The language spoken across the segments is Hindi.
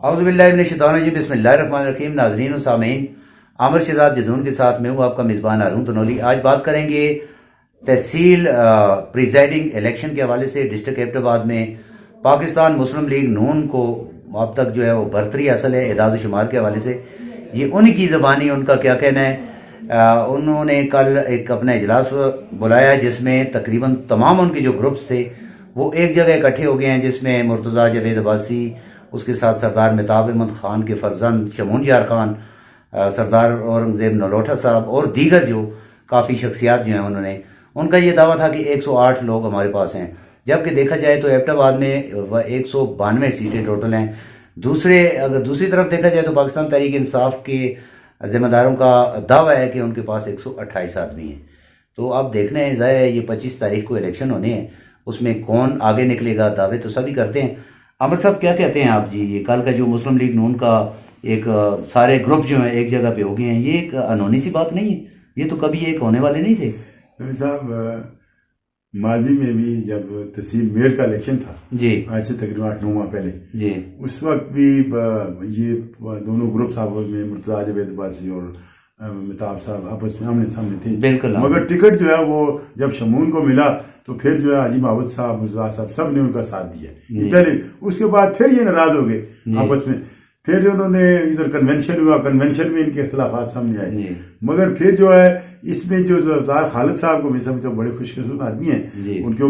औज़ुबिल्लाहिमिनश्शैतानिर्रजीम बिस्मिल्लाहिर्रहमानिर्रहीम। नाज़रीन और सामीन, आमिर शहजाद जदून के साथ मैं हूँ आपका मेज़बान हारून तनोली। आज बात करेंगे तहसील प्रिजाइडिंग इलेक्शन के हवाले से। डिस्ट्रिक्ट एबटाबाद में पाकिस्तान मुस्लिम लीग नून को अब तक जो है वो बरतरी हासिल है एदाद शुमार के हवाले से। ये उनकी ज़बानी उनका क्या कहना है। उन्होंने कल एक अपना इजलास बुलाया जिसमें तकरीबन तमाम उनके जो ग्रुप्स थे वो एक जगह इकट्ठे हो गए हैं, जिसमें मुर्तज़ा जावेद अब्बासी, उसके साथ सरदार मेहताब अहमद खान के फर्जंद शमून जार खान, सरदार औरंगजेब नलोटा साहब और दीगर जो काफ़ी शख्सियात जो हैं उन्होंने उनका ये दावा था कि 108 लोग हमारे पास हैं, जबकि देखा जाए तो एबटाबाद में 192 सीटें टोटल हैं। अगर दूसरी तरफ देखा जाए तो पाकिस्तान तहरीक इंसाफ के जिम्मेदारों का दावा है कि उनके पास 128 आदमी हैं। तो अब देखना है, ज़ाहिर है ये 25 तारीख को इलेक्शन होने हैं, उसमें कौन आगे निकलेगा। दावे तो सभी करते हैं। अमर साहब क्या कहते हैं आप जी, ये कल का जो मुस्लिम लीग नून का एक सारे ग्रुप जो हैं एक जगह पे हो गए हैं, ये एक अनहोनी सी बात नहीं है? ये तो कभी एक होने वाले नहीं थे। साहब माजी में भी जब तहसील मेयर का इलेक्शन था जी, आज से तकरीबन 8-9 माह पहले जी, उस वक्त भी ये दोनों ग्रुप साहब में मुर्तज़ा जावेद अब्बासी और मेहताब साहब आपस में आमने सामने थे। बिल्कुल। मगर टिकट जो है वो जब शमून को मिला तो फिर जो है हाजी मावद साहब, मुर्तज़ा साहब सब ने उनका साथ दिया पहले। उसके बाद फिर ये नाराज हो गए आपस में। फिर उन्होंने इधर कन्वेंशन हुआ, कन्वेंशन में इनके इख्तलाफात सामने आए। मगर फिर जो है इसमें जो सरदार खालिद साहब को मैं समझता हूँ बड़े खुशकिस्मत आदमी है उनके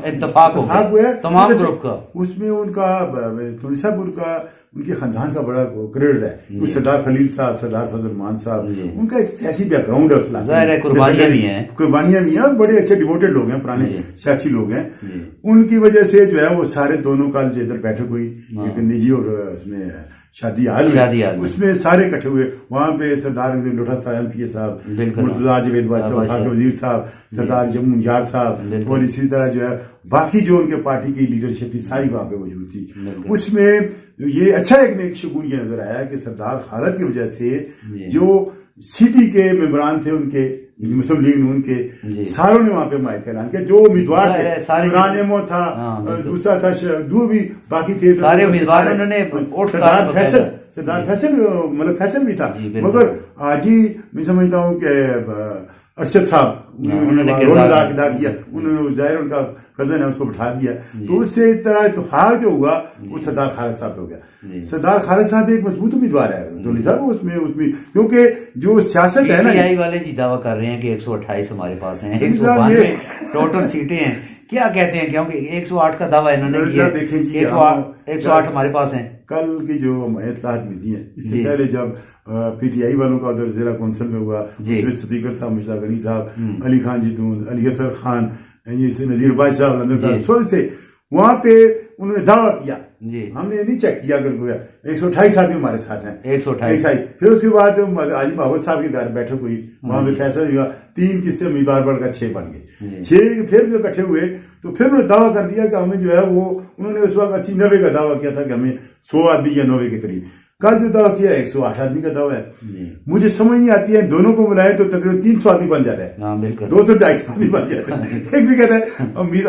इत्तेफाक हुआ है तमाम ग्रुप का। उसमें उनका साहब उनके खानदान का बड़ा क्रेडिट है। सरदार खलील साहब, सरदार फजल मान साहब, उनका एक सियासी बैकग्राउंड है, कुर्बानियां भी हैं और बड़े अच्छे डिवोटेड लोग हैं, पुराने सियासी लोग हैं। उनकी वजह से जो है वो सारे दोनों का जो इधर बैठक हुई, एक निजी और उसमें शादी हाल उसमें सारे इकट्ठे हुए। वहां पे सरदार लोटा साहब, MPA साहब, मुर्तज़ा जावेद अब्बासी वजीर साहब, सरदार शमून जार साहब और इसी तरह जो है बाकी जो उनके पार्टी की लीडरशिप थी सारी वहां पे मौजूद थी। उसमें ये अच्छा एक शगुन ये नजर आया कि सरदार खालिद की वजह से जो सिटी के मेंबरान थे उनके मुस्लिम लीग नून के सारों ने वहां पे मायत का ऐलान किया। जो उम्मीदवार थे, इमरान था, दूसरा था दो भी बाकी थे सारे उम्मीदवार, उन्होंने सरदार फैसल मतलब फैसल भी था। मगर आज ही मैं समझता हूँ कि अरशद साहब उन्होंने अदा किया, उन्होंने जाहिर उनका कजन है उसको बैठा दिया। तो उससे तरह इत्तेफाक जो हुआ वो सरदार खालिद साहब हो गया। सरदार खालिद साहब एक मजबूत उम्मीदवार है साहब उसमें क्योंकि जो सियासत है ना, PTI वाले जी दावा कर रहे हैं कि 128 हमारे पास हैं, 192 टोटल सीटें हैं। क्या कहते हैं, क्योंकि 108 का दावा इन्होंने किया, 108 हमारे पास हैं। कल की जो इत्तलात मिली है, इससे पहले जब PTI वालों का उधर जिला कौंसिल में हुआ, उसमें स्पीकर साहब मुश्ताक अली साहब, अली खान जीतून, अली असर खान, नजीर बाज साहब लंदन थे, वहां पे उन्होंने दावा किया, हमने नहीं चेक किया अगर 128 आदमी हमारे साथ हैं, 128। फिर उसके बाद हाजी मावद साहब के घर बैठक हुई, वहां पे फैसला हुआ 3 किस्से उम्मीदवार बढ़कर 6 बन गए। 6 फिर जो इकट्ठे हुए तो फिर उन्होंने दावा कर दिया कि हमें जो है वो उन्होंने उस वक्त 80-90 का दावा किया था कि हमें 100 आदमी या 90 के करीब। कल जो दावा किया 108 आदमी का दावा है। मुझे समझ नहीं आती है, दोनों को बुलाए तो तकरीबन 300 आदमी बन जाता है, 200-250 आदमी बन जाता है। एक भी कहता है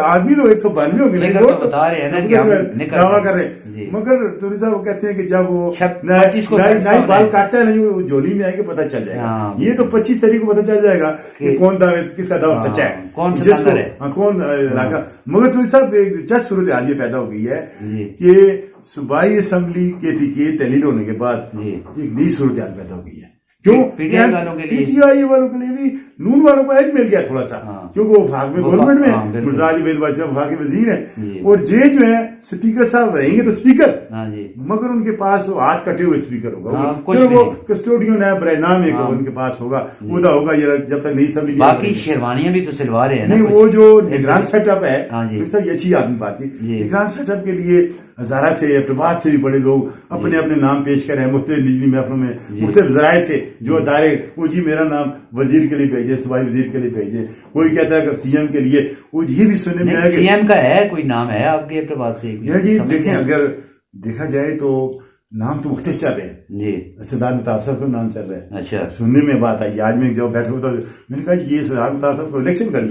आदमी तो 192 हो गए, दावा कर रहे हैं। मगर तो साहब कहते हैं कि जब वो नई बाल काटता है ना जोली में आएगा पता चल जाएगा। ये तो 25 तारीख को पता चल जाएगा कि कौन दावे किसका दावा सच्चा है, कौन इलाका। मगर तो साहब एक दिलचस्प सूरत हाल ये पैदा हो गई है कि सूबाई असेंबली KPK तहलील होने के बाद एक नई सूरत हाल पैदा हो गई है। क्यों? PTI वालों के लिए भी नून वालों को एज मिल गया थोड़ा सा, क्योंकि वो वफाक में गवर्नमेंट में मुर्तज़ा जावेद अब्बासी वफाक के वजीर है और जे जो है स्पीकर साहब रहेंगे तो स्पीकर, मगर उनके पास वो हाथ कटे हुए स्पीकर होगा, चलो वो कस्टोडियन है बराए नाम है उनके पास होगा, उदा होगा जब तक नहीं सब बाकी शेरवानियां भी तो सिलवा रहे हैं। नहीं, वो जो निगरान सेटअप है ये अच्छी आदमी बात की, निगरान सेटअप के लिए हजारा से एबटाबाद से भी बड़े लोग अपने अपने नाम पेश कर रहे हैं मुख्तलिफ निजी महफिलों में, मुख्तलिफ जराए से जो अदारे, वो जी मेरा नाम वजीर के लिए भेजे, सूबाई वजीर के लिए भेजे, कोई कहता है कि CM के लिए, वो ये भी सुनने में आया कि CM का है कोई नाम है आपके एबटाबाद से जी। देखें, अगर देखा जाए तो नाम तो मुख्तलिफ चल रहे हैं जी। सरदार मुतार साहब का नाम चल रहा है। अच्छा, सुनने में बात आई। आज मैं जब बैठे हुआ तो मैंने कहा ये सरदार मुतार साहब को इलेक्शन कर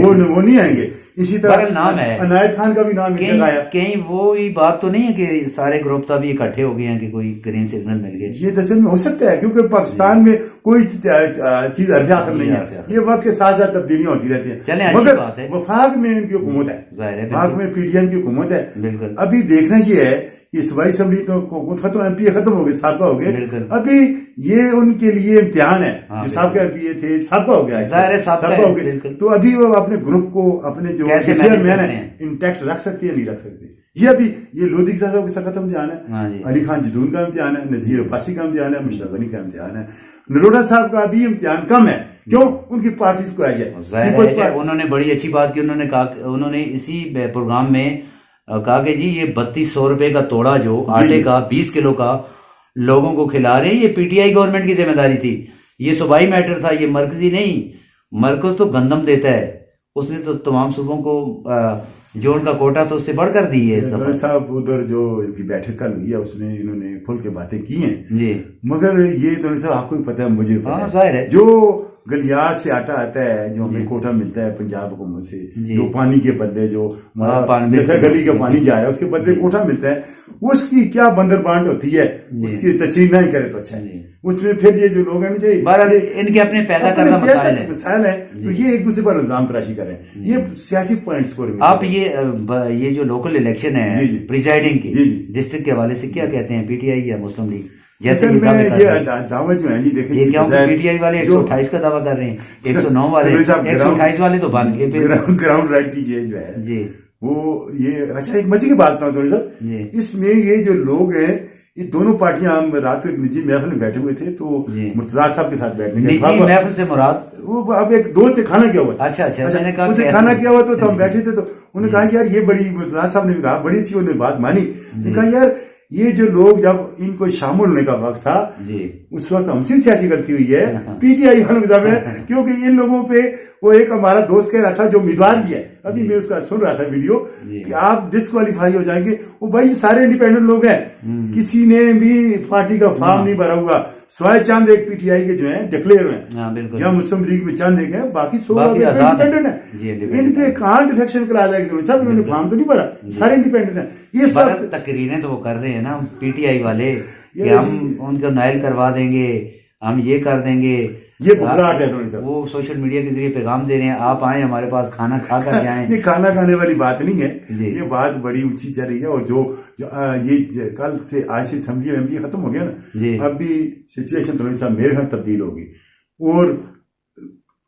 वो नहीं आएंगे। इसी तरह नाम है अनायत खान का भी नाम आया। कहीं वो ही बात तो नहीं है कि सारे ग्रुप तभी इकट्ठे हो गए हैं कि कोई ग्रीन सिग्नल मिल गया। ये दरअसल में हो सकता है क्योंकि पाकिस्तान में कोई चीज अर्फियाखिर नहीं है, ये वक्त के साथ साथ तब्दीलियां होती रहती है। मगर वफाक में इनकी हुकूमत है, वफाक में पीडीएम की हुकूमत है। अभी देखना ये है कि सूबाई असम्बली तो खत्म, एमपी खत्म हो गए, साबका हो गए। अभी ये उनके लिए इम्तिहान है। जो साबका एमपी थे साबका हो गया, साबका हो गए, तो अभी वो अपने ग्रुप को, अपने जो चेयरमैन है इंटैक्ट रख सकते हैं नहीं रख सकते। ये अभी ये लोधी साहब के खत्म इम्तिहान है, अली खान जदून का इम्तिहान है, नजीर अब्बासी का इम्तिहान है, मुशर्रफ गनी का इम्तिहान है, नरोड़ा साहब का भी इम्तिहान कम है। क्यों? उनकी पार्टी को है। उन्होंने बड़ी अच्छी बात की, उन्होंने कहा, उन्होंने इसी प्रोग्राम में कहा कि जी ये 3200 रुपए का तोड़ा जो आटे का 20 किलो का लोगों को खिला रहे हैं, ये पीटीआई गवर्नमेंट की जिम्मेदारी थी, ये सूबाई मैटर था, ये मरकजी नहीं। मरकज तो गंदम देता है, उसने तो तमाम सूबों को जो उनका कोटा तो उससे बढ़कर दी है। साहब उधर जो इनकी बैठक कल हुई है उसमें इन्होंने खुल के बातें की हैं जी, मगर ये दोनों साहब आपको भी पता है, मुझे जाहिर है, जो गलियात से आटा आता है, जो हमें कोटा मिलता है पंजाब हुकूमत से, जो पानी के बदले जो गली का पानी जा रहा है उसके बदले कोटा मिलता है, उसकी क्या बंदरबांट होती है, उसकी तशरीह नहीं करे तो अच्छा है। उसमें फिर ये जो लोग हैं इनके अपने पैदा करना मसाइल है, तो ये एक दूसरे पर इल्जाम तराशी करें, ये सियासी पॉइंट स्कोर। आप ये जो लोकल इलेक्शन है प्रिजाइडिंग की डिस्ट्रिक्ट के हवाले से क्या कहते हैं, पीटीआई या मुस्लिम लीग? जैसे ये दावा जो है जी, देखिए ये क्या पीटीआई वाले 128 का दावा कर रहे हैं, 109 वाले, 128 वाले तो बन गए। ग्राउंड राइट की ये जो है जी, वो ये अच्छा एक मजे की बात ना थोड़ी सर, इसमें ये जो लोग हैं, ये दोनों पार्टियां, हम रात को एक निजी महफिल में बैठे हुए थे तो मुर्तजा साहब के साथ बैठने निजी महफिल से मुराद वो अब एक दोस्त ने खाना किया हुआ था। अच्छा, मैंने कहा उसे खाना किया हुआ तो हम बैठे थे तो उन्होंने कहा यार ये बड़ी, मुर्तजा साहब ने भी कहा बड़ी अच्छी उन्होंने बात मानी, कहा यार ये जो लोग जब इनको शामिल होने का वक्त था जी, उस वक्त हमसे सियासी गलती हुई है पीटीआई वालों के साथ, क्योंकि इन लोगों पे वो एक हमारा दोस्त कह रहा था जो उम्मीदवार भी है, अभी मैं उसका सुन रहा था वीडियो कि आप डिस्क्वालीफाई हो जाएंगे। वो भाई सारे इंडिपेंडेंट लोग हैं, किसी ने भी पार्टी का फॉर्म नहीं भरा हुआ, स्वाय चंद एक पीटीआई के जो है डिक्लेयर हुए, या मुस्लिम लीग में चंद एक है, बाकी 16 इंडिपेंडेंट है। इन पे कहां डिफेक्शन करा जाएगा? सब इन्होंने फॉर्म तो नहीं भरा, सारे इंडिपेंडेंट है। ये सब तकरीरें तो वो कर रहे हैं ना पीटीआई वाले कि हम उनको नाइल करवा देंगे, हम ये कर देंगे, ये बुखलाहट है थोड़ी सा। वो सोशल मीडिया के जरिए पैगाम दे रहे हैं, आप आए हमारे पास खाना खा कर जाएं। नहीं, खाना खाने वाली बात नहीं है, ये बात बड़ी ऊंची चल रही है। और जो ये कल से आज से असेंबली एमपी खत्म हो गया ना, अब भी सिचुएशन थोड़ी सा मेरे यहाँ तब्दील होगी और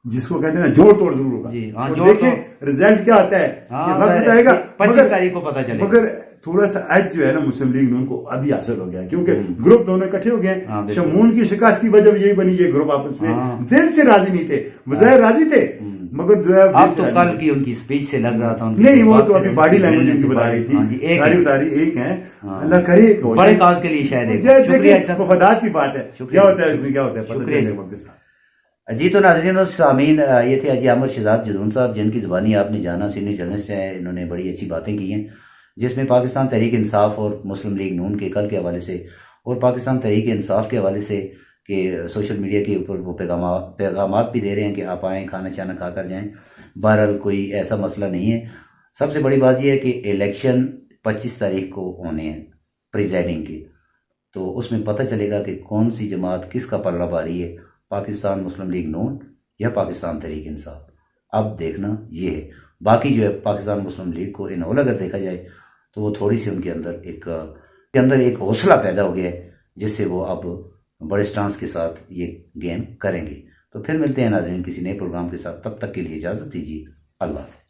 जिसको कहते हैं ना जोड़ तोड़ जरूर होगा। देखें रिजल्ट क्या आता है, ये वक्त बताएगा, 25 तारीख को पता चलेगा। मगर थोड़ा सा आज जो है ना मुस्लिम लीग नून को अभी हासिल हो गया है, क्योंकि ग्रुप दोनों इकट्ठे हो गए। शमून की शिकस्त की वजह यही बनी, ये ग्रुप आपस में दिल से राजी नहीं थे, बजाय राजी थे, मगर जो है आप तो कल की उनकी स्पीच से लग रहा था नहीं, वो तो अभी बॉडी लैंग्वेज उनकी बता रही थी, सारी बता रही एक है, अल्लाह करे बड़े काज के लिए शायद वफादात की बात है, क्या होता है इसमें, क्या होता है पता चलेगा। जी तो नाज़रीन और सामीन, ये थे हाजी अहमद शहजाद जदून साहब, जिनकी ज़ुबानी आपने जाना सीनियर जर्नलिस्ट है, इन्होंने बड़ी अच्छी बातें की हैं, जिसमें पाकिस्तान तहरीक इंसाफ और मुस्लिम लीग नून के कल के हवाले से और पाकिस्तान तहरीक इंसाफ के हवाले से कि सोशल मीडिया के ऊपर वो पैगामात भी दे रहे हैं कि आप आएँ खाना चाना खा कर जाएँ। बहरहाल कोई ऐसा मसला नहीं है। सबसे बड़ी बात यह है कि इलेक्शन 25 तारीख को होने हैं प्रिजाइडिंग के, तो उसमें पता चलेगा कि कौन सी जमात किसका पल्ला भारी है, पाकिस्तान मुस्लिम लीग नून या पाकिस्तान तहरीक इंसाफ। अब देखना ये है। बाकी जो है पाकिस्तान मुस्लिम लीग को इन होल अगर देखा जाए तो वो थोड़ी सी उनके अंदर एक हौसला पैदा हो गया है, जिससे वो अब बड़े स्टांस के साथ ये गेम करेंगे। तो फिर मिलते हैं नाज़रीन किसी नए प्रोग्राम के साथ, तब तक के लिए इजाज़त दीजिए, अल्लाह हाफ़िज़।